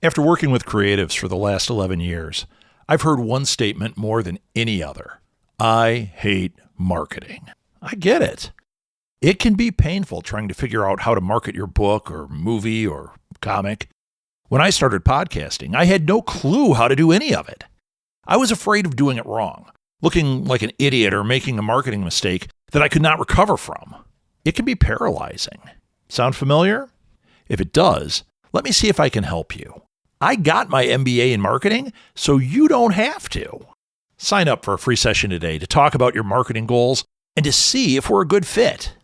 After working with creatives for the last 11 years, I've heard one statement more than any other. I hate marketing. I get it. It can be painful trying to figure out how to market your book or movie or comic. When I started podcasting, I had no clue how to do any of it. I was afraid of doing it wrong, looking like an idiot or making a marketing mistake that I could not recover from. It can be paralyzing. Sound familiar? If it does, let me see if I can help you. I got my MBA in marketing, so you don't have to. Sign up for a free session today to talk about your marketing goals and to see if we're a good fit.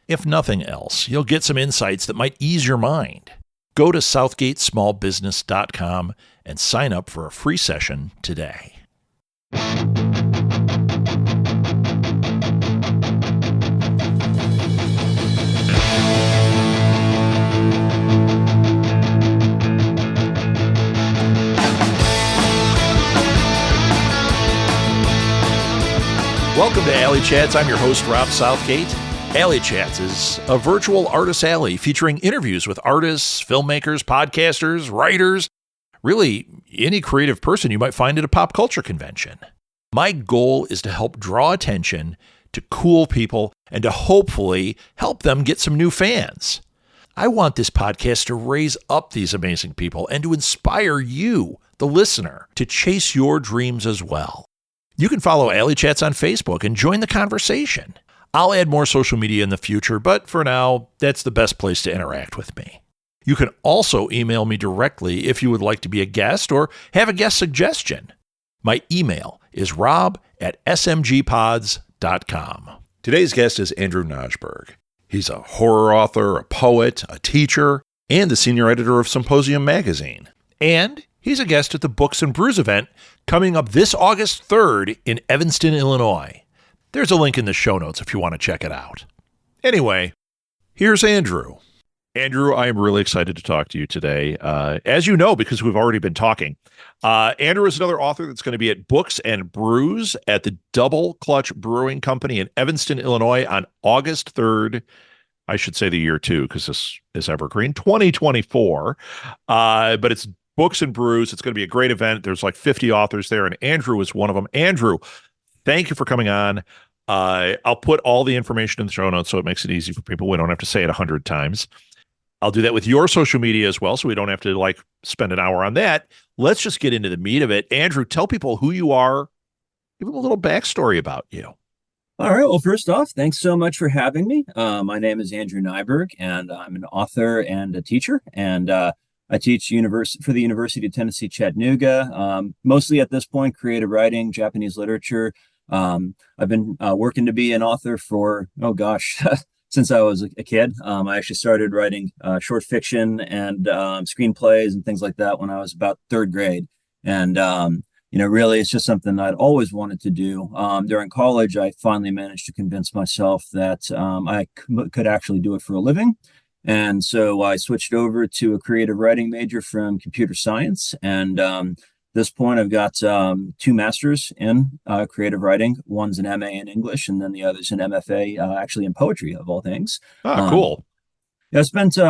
If nothing else, you'll get some insights that might ease your mind. Go to southgatesmallbusiness.com and sign up for a free session today. Welcome to Alley Chats. I'm your host, Rob Southgate. Alley Chats is a virtual artist alley featuring interviews with artists, filmmakers, podcasters, writers, really any creative person you might find at a pop culture convention. My goal is to help draw attention to cool people and to hopefully help them get some new fans. I want this podcast to raise up these amazing people and to inspire you, the listener, to chase your dreams as well. You can follow Alley Chats on Facebook and join the conversation. I'll add more social media in the future, but for now, that's the best place to interact with me. You can also email me directly if you would like to be a guest or have a guest suggestion. My email is rob@smgpods.com. Today's guest is Andrew Najberg. He's a horror author, a poet, a teacher, and the senior editor of Symposium magazine. And he's a guest at the Books and Brews event coming up this August 3rd in Evanston, Illinois. There's a link in the show notes if you want to check it out. Anyway, here's Andrew. Andrew, I am really excited to talk to you today. As you know, because we've already been talking, Andrew is another author that's going to be at Books and Brews at the Double Clutch Brewing Company in Evanston, Illinois on August 3rd. I should say the year too, because this is evergreen, 2024. But it's Books and Brews. It's going to be a great event. There's like 50 authors there, and Andrew is one of them. Andrew, thank you for coming on. I'll put all the information in the show notes so it makes it easy for people. We don't have to say it 100 times. I'll do that with your social media as well, so we don't have to spend an hour on that. Let's just get into the meat of it. Andrew, tell people who you are. Give them a little backstory about you. All right. Well, first off, thanks so much for having me. My name is Andrew Najberg, and I'm an author and a teacher, and I teach for the University of Tennessee, Chattanooga, mostly at this point, creative writing, Japanese literature. I've been working to be an author for, since I was a kid. I actually started writing short fiction and screenplays and things like that when I was about third grade. And, really, it's just something I'd always wanted to do. During college, I finally managed to convince myself that I could actually do it for a living. And so I switched over to a creative writing major from computer science. And this point, I've got two masters in creative writing. One's an MA in English, and then the other's an MFA, actually in poetry, of all things. Cool. I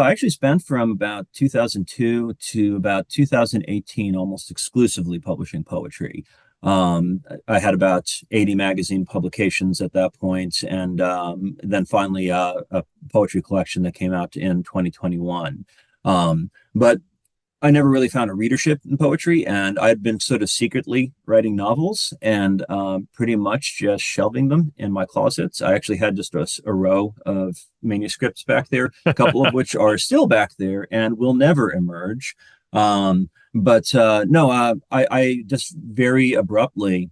actually spent from about 2002 to about 2018 almost exclusively publishing poetry. I had about 80 magazine publications at that point, and then finally a poetry collection that came out in 2021. But I never really found a readership in poetry, and I'd been sort of secretly writing novels and pretty much just shelving them in my closets. I actually had just a row of manuscripts back there, a couple of which are still back there and will never emerge. I just very abruptly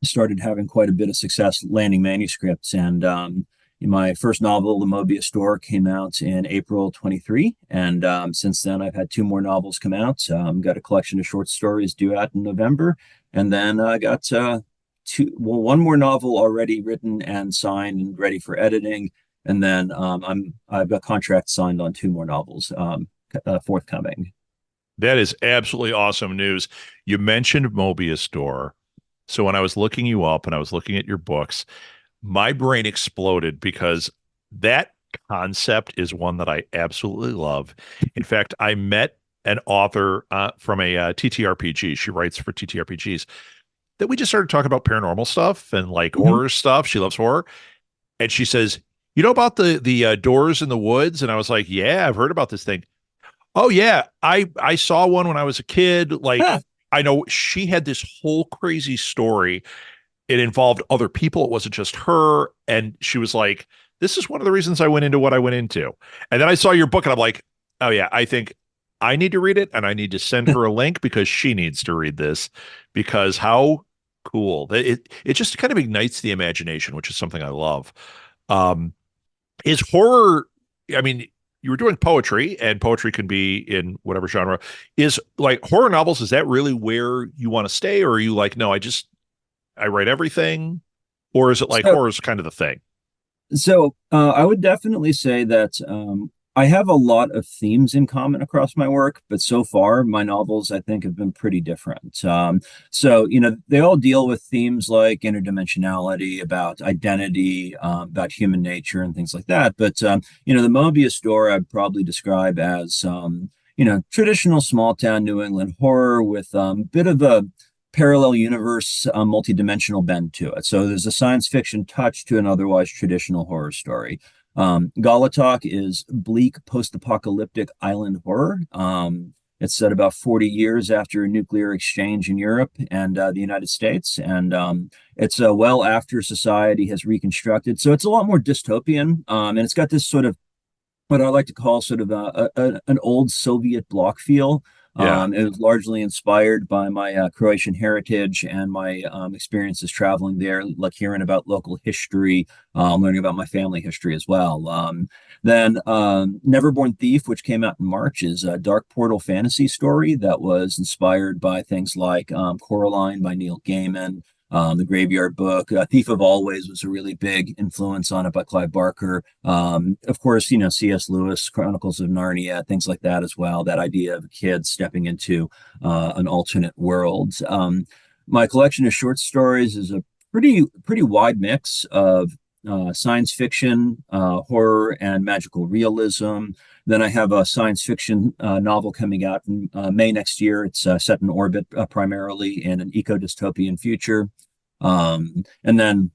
started having quite a bit of success landing manuscripts. And my first novel, The Mobius Store, came out in April 23. And since then, I've had two more novels come out. Got a collection of short stories due out in November. And then I got one more novel already written and signed and ready for editing. And then I've got contracts signed on two more novels forthcoming. That is absolutely awesome news. You mentioned Mobius Store. So when I was looking you up and I was looking at your books, my brain exploded because that concept is one that I absolutely love. In fact, I met an author from a TTRPG. She writes for TTRPGs. That we just started talking about paranormal stuff and like Mhm. horror stuff. She loves horror, and she says, "You know about the doors in the woods?" And I was like, "Yeah, I've heard about this thing." Oh yeah, I saw one when I was a kid. Like Ah, I know she had this whole crazy story. It involved other people. It wasn't just her. And she was like, "This is one of the reasons I went into what I went into." And then I saw your book, and I'm like, "Oh yeah, I think I need to read it, and I need to send her a link because she needs to read this because how cool it just kind of ignites the imagination, which is something I love. Um, is horror, I mean, you were doing poetry and poetry can be in whatever genre. Is like horror novels, is that really where you want to stay? Or are you like, no, I write everything? Or is it like so horror is kind of the thing? I would definitely say that I have a lot of themes in common across my work, but so far my novels I think have been pretty different. They all deal with themes like interdimensionality, about identity, about human nature, and things like that. But the Mobius story I'd probably describe as traditional small town New England horror with a bit of a parallel universe, multi-dimensional bend to it. So there's a science fiction touch to an otherwise traditional horror story. Galatok is bleak post-apocalyptic island horror. It's set about 40 years after a nuclear exchange in Europe and the United States, and it's well after society has reconstructed. So it's a lot more dystopian, and it's got this sort of what I like to call sort of an old Soviet bloc feel. Yeah. It was largely inspired by my Croatian heritage and my experiences traveling there, like hearing about local history, learning about my family history as well. Then Neverborn Thief, which came out in March, is a dark portal fantasy story that was inspired by things like Coraline by Neil Gaiman, the Graveyard Book. Thief of Always was a really big influence on it by Clive Barker. Of course, C.S. Lewis, Chronicles of Narnia, things like that as well. That idea of a kid stepping into an alternate world. My collection of short stories is a pretty wide mix of science fiction, horror, and magical realism. Then I have a science fiction novel coming out in May next year. It's set in orbit primarily in an eco dystopian future. And then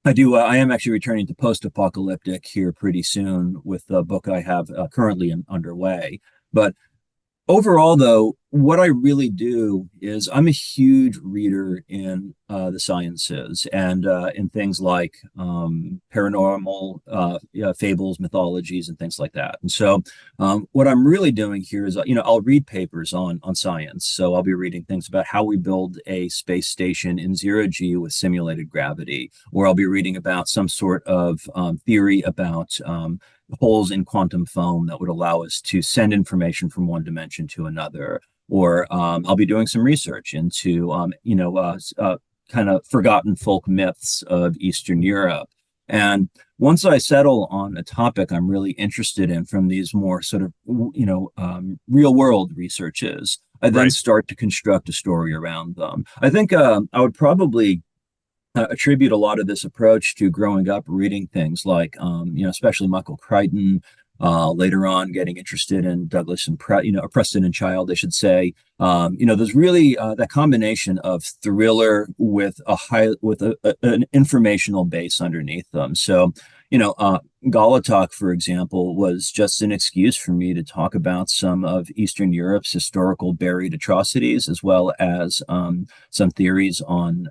I am actually returning to post-apocalyptic here pretty soon with the book I have currently underway. But overall, though, what I really do is I'm a huge reader in the sciences and in things like paranormal fables, mythologies, and things like that. And so, what I'm really doing here is, I'll read papers on science. So I'll be reading things about how we build a space station in zero G with simulated gravity, or I'll be reading about some sort of theory about holes in quantum foam that would allow us to send information from one dimension to another. Or I'll be doing some research into, kind of forgotten folk myths of Eastern Europe. And once I settle on a topic I'm really interested in from these more sort of, real world researches, I then Right. start to construct a story around them. I think I would probably attribute a lot of this approach to growing up reading things like, especially Michael Crichton. Later on, getting interested in Douglas and Preston and Child, I should say. There's really that combination of thriller with an informational base underneath them. So, Galatok, for example, was just an excuse for me to talk about some of Eastern Europe's historical buried atrocities, as well as some theories on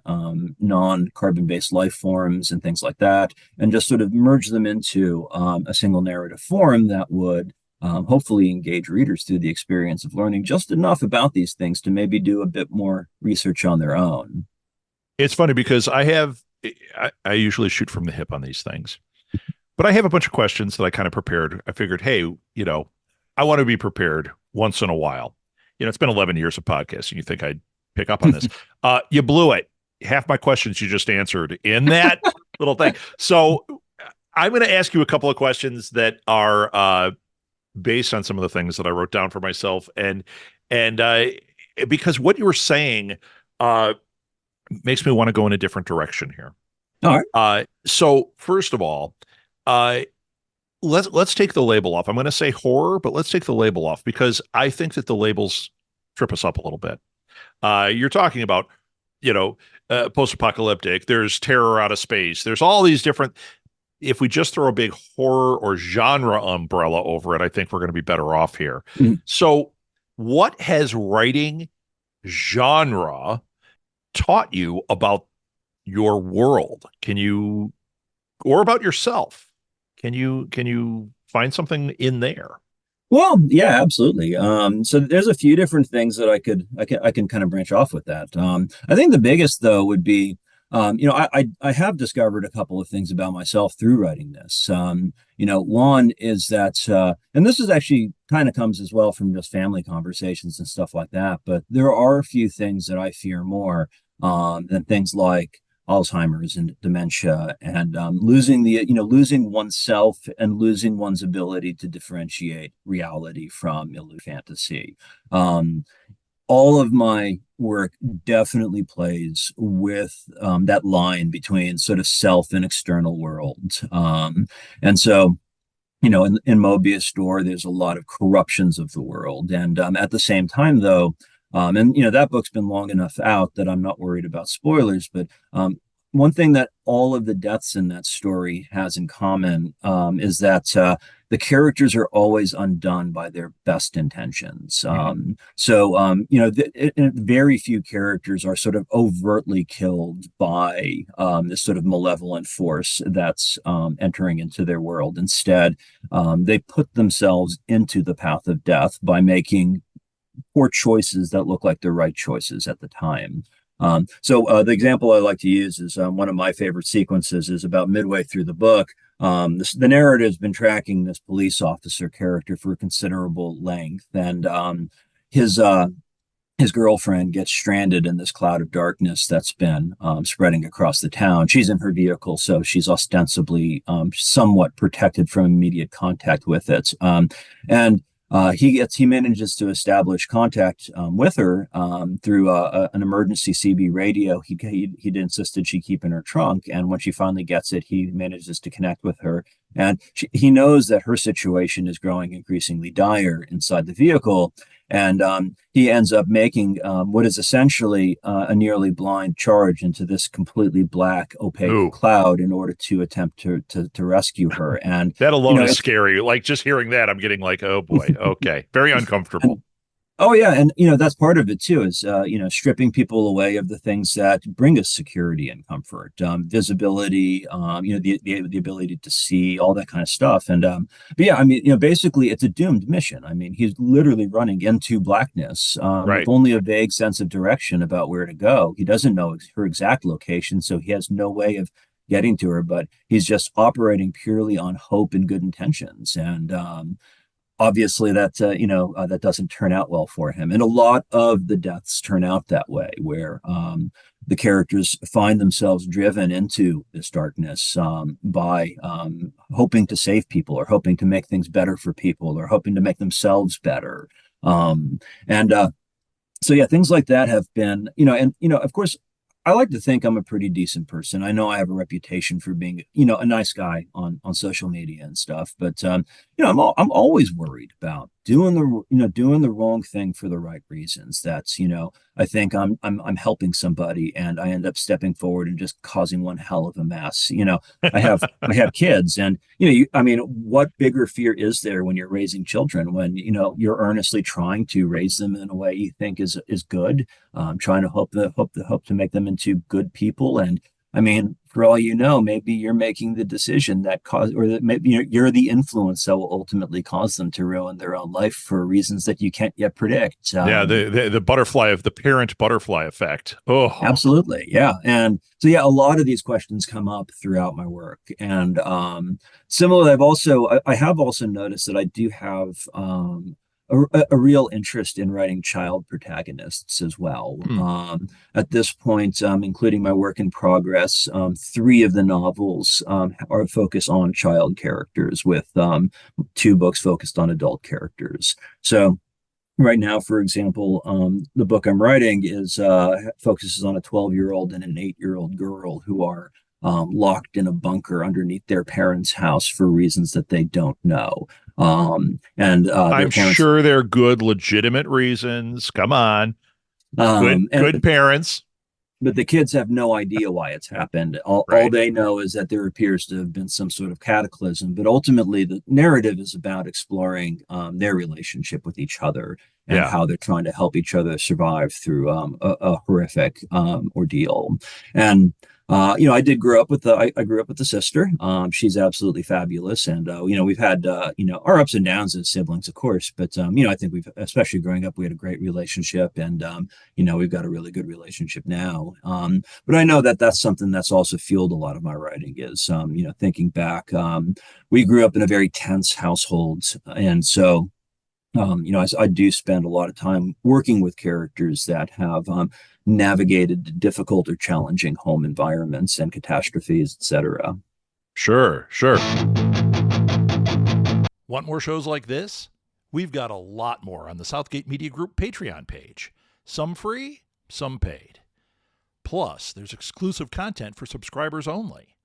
non-carbon based life forms and things like that, and just sort of merge them into a single narrative form that would hopefully engage readers through the experience of learning just enough about these things to maybe do a bit more research on their own. It's funny because I usually shoot from the hip on these things. But I have a bunch of questions that I kind of prepared. I figured, hey, I want to be prepared once in a while. It's been 11 years of podcasting. You think I'd pick up on this? You blew it. Half my questions you just answered in that little thing. So I'm going to ask you a couple of questions that are based on some of the things that I wrote down for myself, and because what you were saying uh, makes me want to go in a different direction here. All right. So first of all. Uh, let's take the label off. I'm going to say horror, but let's take the label off because I think that the labels trip us up a little bit. You're talking about, you know, post-apocalyptic. There's terror out of space. There's all these different. If we just throw a big horror or genre umbrella over it, I think we're going to be better off here. Mhm. So, what has writing genre taught you about your world? Can you, or about yourself? Can you find something in there? Well, yeah, absolutely. So there's a few different things that I can kind of branch off with that. I think the biggest though would be, I have discovered a couple of things about myself through writing this. One is that, and this is actually kind of comes as well from just family conversations and stuff like that. But there are a few things that I fear more than things like Alzheimer's and dementia, and losing oneself and losing one's ability to differentiate reality from illusion fantasy. Um, all of my work definitely plays with that line between sort of self and external world. And so, in Mobius Store, there's a lot of corruptions of the world. And at the same time, though, and that book's been long enough out that I'm not worried about spoilers. But one thing that all of the deaths in that story has in common is that the characters are always undone by their best intentions. Mhm. Very few characters are sort of overtly killed by this sort of malevolent force that's entering into their world. Instead, they put themselves into the path of death by making poor choices that look like the right choices at the time. The example I like to use is one of my favorite sequences is about midway through the book. The narrative has been tracking this police officer character for a considerable length, and his uh, his girlfriend gets stranded in this cloud of darkness that's been spreading across the town. She's in her vehicle, so she's ostensibly somewhat protected from immediate contact with it. And he manages to establish contact with her through an emergency CB radio he'd insisted she keep in her trunk. And when she finally gets it, he manages to connect with her. And he knows that her situation is growing increasingly dire inside the vehicle. And he ends up making what is essentially a nearly blind charge into this completely black, opaque Ooh, cloud in order to attempt to rescue her. And that alone is it's scary. Like just hearing that, I'm getting like, oh boy, okay, very uncomfortable. and Oh yeah, and that's part of it too is stripping people away of the things that bring us security and comfort, visibility, the ability to see, all that kind of stuff. And but yeah, I mean, basically it's a doomed mission. I mean, he's literally running into blackness with Right. only a vague sense of direction about where to go. He doesn't know her exact location, so he has no way of getting to her. But he's just operating purely on hope and good intentions, and obviously that doesn't turn out well for him, and a lot of the deaths turn out that way where the characters find themselves driven into this darkness by hoping to save people or hoping to make things better for people or hoping to make themselves better. And So yeah, things like that have been, of course, I like to think I'm a pretty decent person. I know I have a reputation for being, a nice guy on social media and stuff, but I'm always worried about doing the wrong thing for the right reasons. That's, I think I'm helping somebody and I end up stepping forward and just causing one hell of a mess. I have kids, and I mean, what bigger fear is there when you're raising children, when you're earnestly trying to raise them in a way you think is good, trying to hope to make them into good people. And I mean, for all you know, maybe you're making the decision that cause, or that maybe you're the influence that will ultimately cause them to ruin their own life for reasons that you can't yet predict. Yeah, the butterfly of the parent butterfly effect. Oh, Absolutely. Yeah. And so, yeah, a lot of these questions come up throughout my work. And similarly, I have also noticed that I do have a real interest in writing child protagonists as well. hmm. At this point, including my work in progress, three of the novels are focused on child characters, with two books focused on adult characters. So, right now, for example, the book I'm writing is focuses on a 12-year-old and an 8-year-old girl who are locked in a bunker underneath their parents' house for reasons that they don't know. And their I'm parents, sure they're good, legitimate reasons. Come on. Good, good and parents. but the kids have no idea why it's happened. All Right. they know is that there appears to have been some sort of cataclysm. But ultimately, the narrative is about exploring their relationship with each other and Yeah. how they're trying to help each other survive through a horrific ordeal. And I did grow up with I grew up with the sister. She's absolutely fabulous, and we've had our ups and downs as siblings, of course. But I think we've, especially growing up, we had a great relationship, and we've got a really good relationship now. But I know that that's something that's also fueled a lot of my writing is, thinking back, we grew up in a very tense household. And so, I do spend a lot of time working with characters that have navigated difficult or challenging home environments and catastrophes, etc. Sure, sure. Want more shows like this? We've got a lot more on the Southgate Media Group Patreon page. Some free, some paid. Plus, there's exclusive content for subscribers only.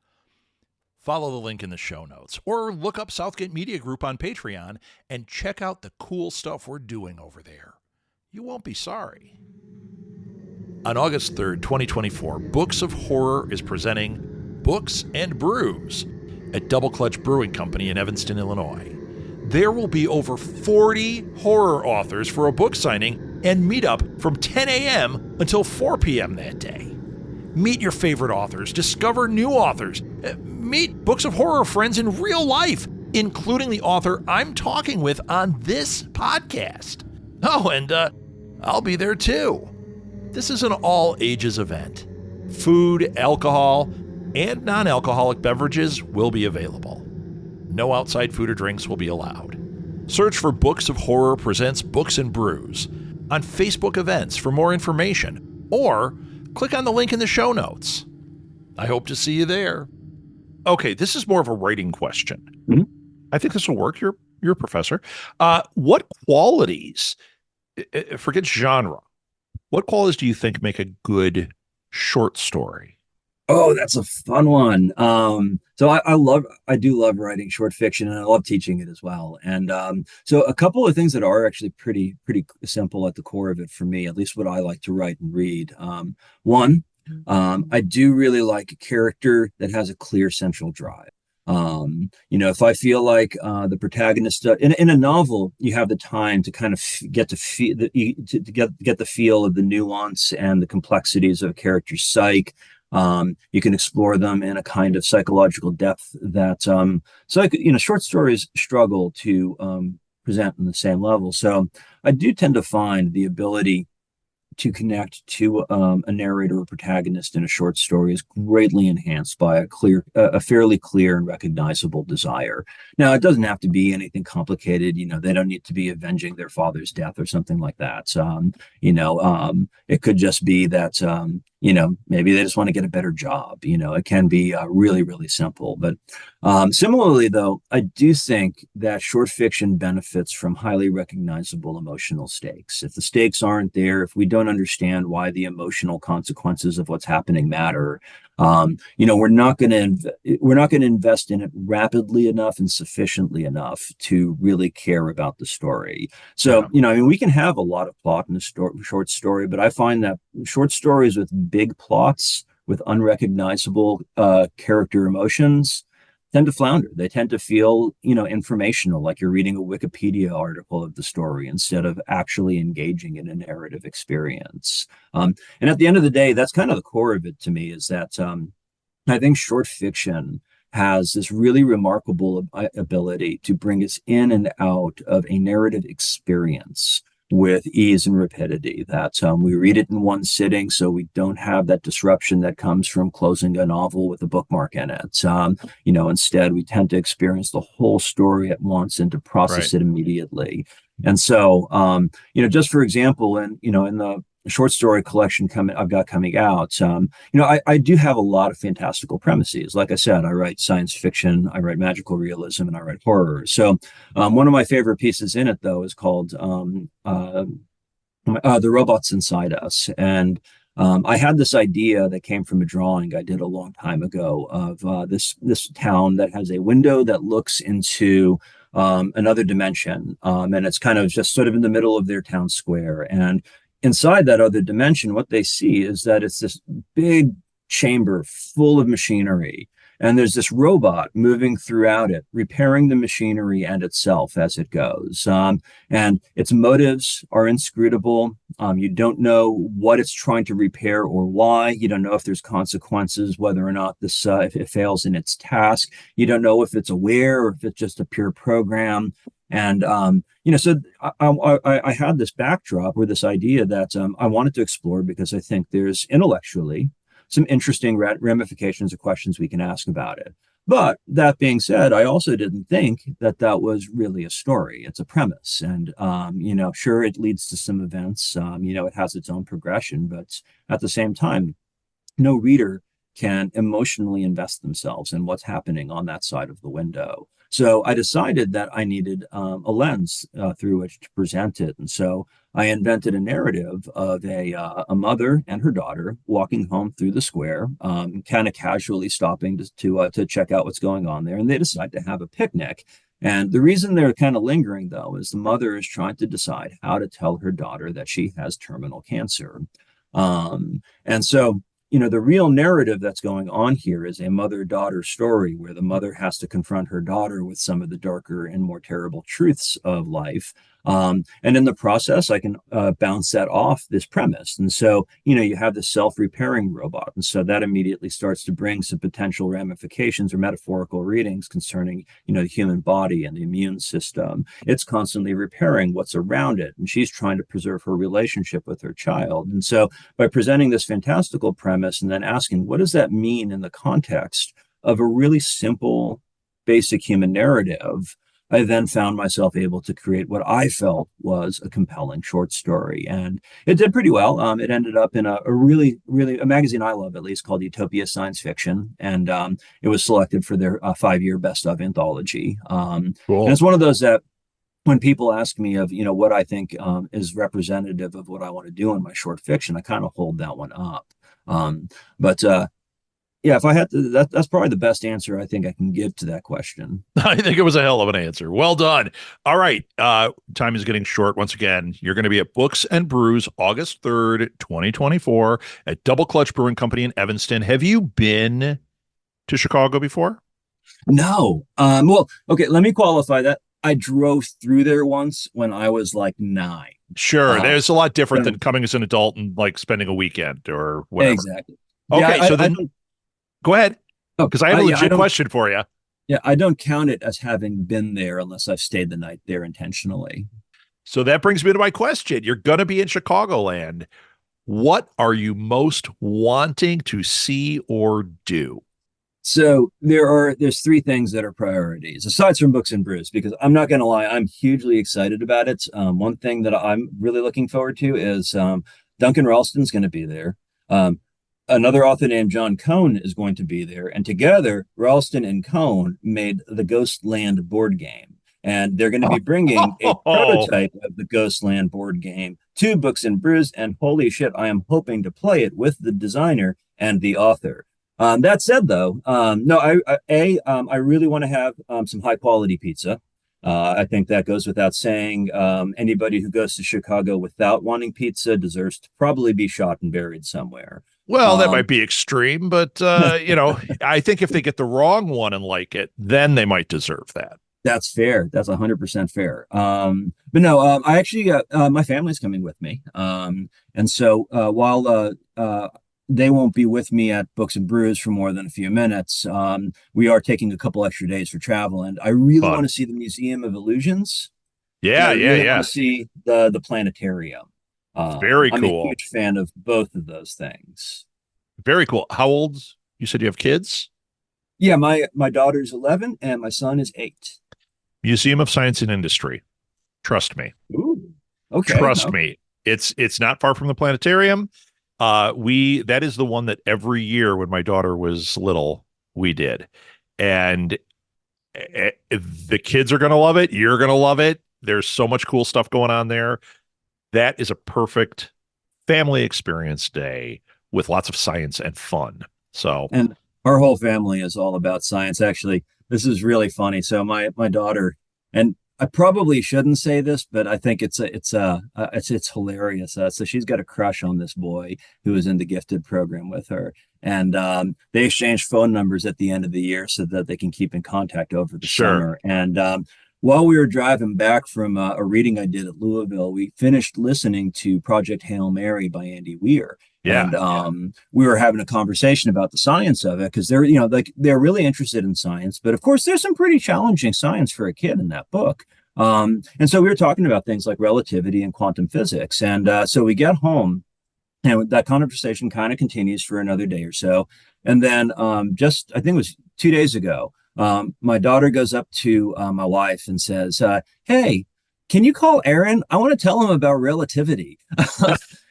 Follow the link in the show notes or look up Southgate Media Group on Patreon and check out the cool stuff we're doing over there. You won't be sorry. On August 3rd, 2024, Books of Horror is presenting Books and Brews at Double Clutch Brewing Company in Evanston, Illinois. There will be over 40 horror authors for a book signing and meetup from 10 a.m. until 4 p.m. that day. Meet your favorite authors, discover new authors, meet Books of Horror friends in real life, including the author I'm talking with on this podcast. Oh, and I'll be there too. This is an all-ages event. Food, alcohol, and non-alcoholic beverages will be available. No outside food or drinks will be allowed. Search for Books of Horror Presents Books and Brews on Facebook events for more information, or click on the link in the show notes. I hope to see you there. Okay, this is more of a writing question. Mm-hmm. I think this will work. You're a professor. What qualities, forget genre, what qualities do you think make a good short story? Oh, that's a fun one. So I do love writing short fiction, and I love teaching it as well. And so a couple of things that are actually pretty simple at the core of it for me, at least what I like to write and read. One, I do really like a character that has a clear central drive. If I feel like the protagonist in a novel, you have the time to kind of get to feel to get the feel of the nuance and the complexities of a character's psyche. You can explore them in a kind of psychological depth that short stories struggle to present on the same level. So I do tend to find the ability to connect to a narrator or protagonist in a short story is greatly enhanced by a fairly clear and recognizable desire. Now, it doesn't have to be anything complicated. They don't need to be avenging their father's death or something like that. It could just be that, maybe they just want to get a better job. It can be really, really simple. But similarly, though, I do think that short fiction benefits from highly recognizable emotional stakes. If the stakes aren't there, if we don't understand why the emotional consequences of what's happening matter, we're not going to invest in it rapidly enough and sufficiently enough to really care about the story. So, we can have a lot of plot in a short story, but I find that short stories with big plots, with unrecognizable character emotions, tend to flounder. They tend to feel, informational, like you're reading a Wikipedia article of the story instead of actually engaging in a narrative experience. And at the end of the day, that's kind of the core of it to me, is that I think short fiction has this really remarkable ability to bring us in and out of a narrative experience with ease and rapidity, that we read it in one sitting, so we don't have that disruption that comes from closing a novel with a bookmark in it. Instead, we tend to experience the whole story at once and to process Right. it immediately. And so, just for example, in the short story collection I've got coming out, I do have a lot of fantastical premises. Like I said, I write science fiction, I write magical realism, and I write horror. So one of my favorite pieces in it, though, is called The Robots Inside Us. And I had this idea that came from a drawing I did a long time ago of this town that has a window that looks into another dimension, and it's kind of just sort of in the middle of their town square. And inside that other dimension, what they see is that it's this big chamber full of machinery. And there's this robot moving throughout it, repairing the machinery and itself as it goes. And its motives are inscrutable. You don't know what it's trying to repair or why. You don't know if there's consequences, whether or not this if it fails in its task. You don't know if it's aware or if it's just a pure program. And so I had this backdrop or this idea that I wanted to explore because I think there's intellectually some interesting ramifications or questions we can ask about it. But that being said, I also didn't think that that was really a story. It's a premise. And, sure, it leads to some events. It has its own progression, but at the same time, no reader can emotionally invest themselves in what's happening on that side of the window. So I decided that I needed a lens through which to present it. And so I invented a narrative of a mother and her daughter walking home through the square, kind of casually stopping to check out what's going on there. And they decide to have a picnic. And the reason they're kind of lingering, though, is the mother is trying to decide how to tell her daughter that she has terminal cancer. And so the real narrative that's going on here is a mother-daughter story where the mother has to confront her daughter with some of the darker and more terrible truths of life. And in the process, I can bounce that off this premise. And so, you have the self-repairing robot. And so that immediately starts to bring some potential ramifications or metaphorical readings concerning, the human body and the immune system. It's constantly repairing what's around it. And she's trying to preserve her relationship with her child. And so by presenting this fantastical premise and then asking, what does that mean in the context of a really simple, basic human narrative? I then found myself able to create what I felt was a compelling short story. And it did pretty well. It ended up in a really, really, a magazine I love, at least, called Utopia Science Fiction. And it was selected for their 5-year best of anthology. And Cool. it's one of those that when people ask me of, what I think is representative of what I want to do in my short fiction, I kind of hold that one up. But yeah, if I had to, that's probably the best answer I think I can give to that question. I think it was a hell of an answer. Well done. All right. Time is getting short once again. You're going to be at Books and Brews August 3rd, 2024 at Double Clutch Brewing Company in Evanston. Have you been to Chicago before? No. Well, okay, let me qualify that. I drove through there once when I was like 9. Sure. Uh, There's a lot different so- than coming as an adult and like spending a weekend or whatever. exactly. Yeah, Okay. So I then don't. go ahead Oh, because I have a yeah, I legit don't. question for you. Yeah, I don't count it as having been there unless I've stayed the night there intentionally. So that brings me to my question. You're going to be in Chicagoland. What are you most wanting to see or do? So there's 3 things that are priorities aside from Books and Brews, because I'm not going to lie, I'm hugely excited about it. One thing that I'm really looking forward to is Duncan Ralston's going to be there. Um, Another author named John Cohn is going to be there, and together Ralston and Cohn made the Ghostland board game, and they're going to be bringing a Oh, prototype of the Ghostland board game to Books and Brews. And holy shit, I am hoping to play it with the designer and the author. That said, though, no, I really want to have some high quality pizza. I think that goes without saying. Anybody who goes to Chicago without wanting pizza deserves to probably be shot and buried somewhere. well, that might Um, be extreme, but I think if they get the wrong one and like it, then they might deserve that. that's fair. That's 100% fair. But no, I actually, my family's coming with me. And so while they won't be with me at Books and Brews for more than a few minutes, we are taking a couple extra days for travel. And I really want Fun. to see the Museum of Illusions, and Yeah, I yeah, really want yeah. to see the planetarium. Very I'm a cool. huge fan of both of those things. Very cool. How old? You said you have kids? Yeah, my daughter's 11 and my son is 8. Museum of Science and Industry. Trust me. Ooh, okay. Trust me. It's not far from the planetarium. We that is the one that every year when my daughter was little, we did. And the kids are going to love it. You're going to love it. There's so much cool stuff going on there. That is a perfect family experience day with lots of science and fun. So, And our whole family is all about science. Actually, this is really funny. So my daughter, and I probably shouldn't say this, but I think it's hilarious. So she's got a crush on this boy who is in the gifted program with her, and they exchange phone numbers at the end of the year so that they can keep in contact over the sure. summer. And while we were driving back from a reading I did at Louisville, we finished listening to Project Hail Mary by Andy Weir. Yeah. And we were having a conversation about the science of it because they're really interested in science, but of course there's some pretty challenging science for a kid in that book. And so we were talking about things like relativity and quantum physics. And so we get home, and that conversation kind of continues for another day or so. And then just I think it was 2 days ago, my daughter goes up to my wife and says, "Hey, can you call Aaron? I want to tell him about relativity."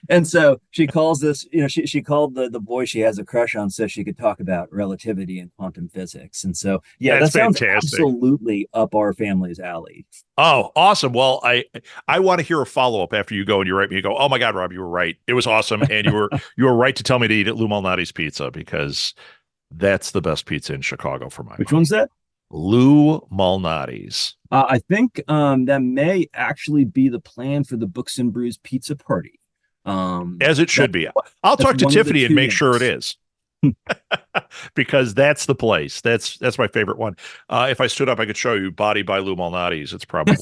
And so she calls this, she called the boy she has a crush on so she could talk about relativity and quantum physics. And so, yeah, That's that sounds fantastic. absolutely up our family's alley. Oh, awesome. Well, I want to hear a follow-up after you go and you write me, you go, "Oh my God, Rob, you were right. It was awesome. And you were right to tell me to eat at Lou Malnati's Pizza because that's the best pizza in Chicago for my Which money." one's that? Lou Malnati's. I think that may actually be the plan for the Books and Brews pizza party. As it should be. I'll talk to Tiffany and make sure it is. Because that's the place. That's my favorite one. If I stood up, I could show you Body by Lou Malnati's. It's probably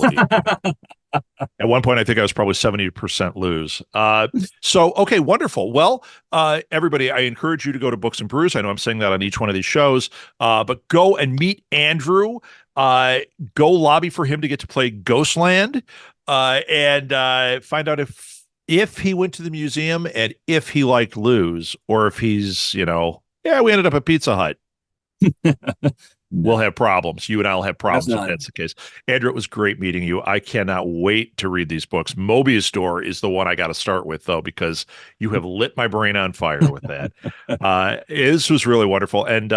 at one point I think I was probably 70% Lou's. So okay, wonderful. Well, everybody, I encourage you to go to Books and Brews. I know I'm saying that on each one of these shows, but go and meet Andrew. Go lobby for him to get to play Ghostland, and find out if he went to the museum and if he liked Lou's, or if he's, we ended up at Pizza Hut. We'll have problems. You and I'll have problems if that's the case. Andrew, it was great meeting you. I cannot wait to read these books. Mobius Door is the one I got to start with, though, because you have lit my brain on fire with that. This was really wonderful. And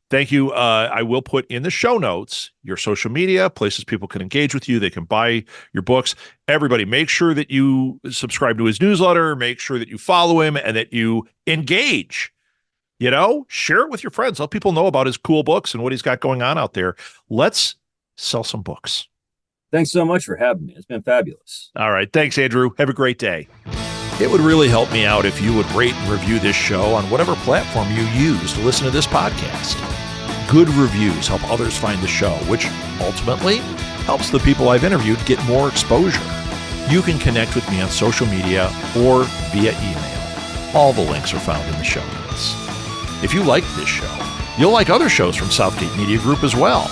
thank you. I will put in the show notes your social media, places people can engage with you. They can buy your books. Everybody, make sure that you subscribe to his newsletter. Make sure that you follow him and that you engage. Share it with your friends. Let people know about his cool books and what he's got going on out there. Let's sell some books. Thanks so much for having me. It's been fabulous. All right. Thanks, Andrew. Have a great day. It would really help me out if you would rate and review this show on whatever platform you use to listen to this podcast. Good reviews help others find the show, which ultimately helps the people I've interviewed get more exposure. You can connect with me on social media or via email. All the links are found in the show notes. If you like this show, you'll like other shows from Southgate Media Group as well,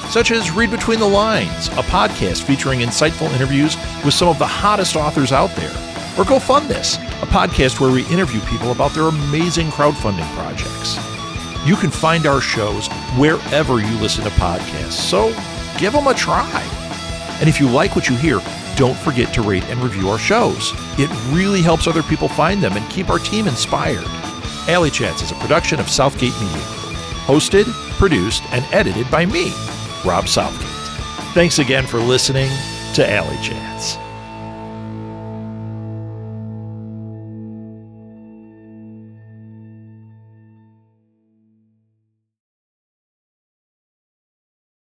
such as Read Between the Lines, a podcast featuring insightful interviews with some of the hottest authors out there, or Go Fund This, a podcast where we interview people about their amazing crowdfunding projects. You can find our shows wherever you listen to podcasts, so give them a try. And if you like what you hear, don't forget to rate and review our shows. It really helps other people find them and keep our team inspired. Alley Chats is a production of Southgate Media Group, hosted, produced, and edited by me, Rob Southgate. Thanks again for listening to Alley Chats.